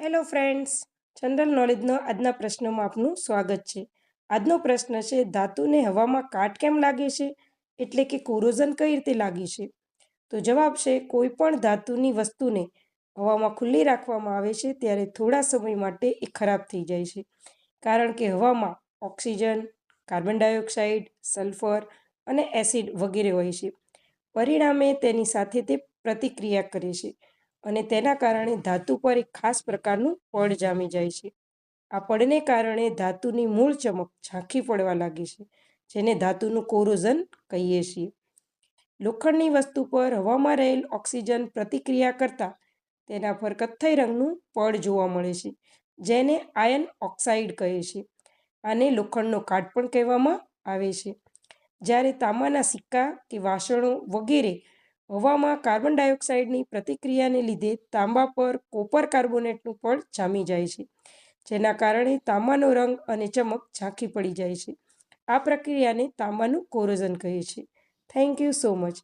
Hello friends, general નોલેજનો આજના પ્રશ્નમાં આપનું સ્વાગત છે. આજનો પ્રશ્ન છે, ધાતુને હવામાં કાટ કેમ લાગે છે? એટલે કે કોરોઝન કઈ રીતે લાગે છે? તો જવાબ છે, કોઈ પણ ધાતુની વસ્તુને હવામાં ખુલ્લી રાખવામાં આવે છે ત્યારે થોડા સમય માટે એ ખરાબ થઈ જાય છે. કારણ કે હવામાં ઓક્સિજન, કાર્બન ડાયોક્સાઇડ, સલ્ફર અને એસિડ વગેરે હોય છે. પરિણામે તેની સાથે તે પ્રતિક્રિયા કરે છે અને તેના કારણે ધાતુ પર એક ખાસ પ્રકારનું પડ જામી જાય છે. આ પડને કારણે ધાતુની મૂળ ચમક ઝાંખી પડવા લાગે છે, જેને ધાતુનું કોરોઝન કહીએ છીએ. લોખંડની વસ્તુ પર હવામાં રહેલ ઓક્સિજન પ્રતિક્રિયા કરતા તેના પર કથ્થઈ રંગનું પડ જોવા મળે છે, જેને આયન ઓક્સાઇડ કહે છે. આને લોખંડનો કાટ પણ કહેવામાં આવે છે. જ્યારે તાંબાના સિક્કા કે વાસણો વગેરે હવામાં કાર્બન ડાયોક્સાઇડની પ્રતિક્રિયાને લીધે તાંબા પર કોપર કાર્બોનેટનું પડ જામી જાય છે, જેના કારણે તાંબાનો રંગ અને ચમક ઝાંખી પડી જાય છે. આ પ્રક્રિયાને તાંબાનું કોરોઝન કહે છે. Thank you so much.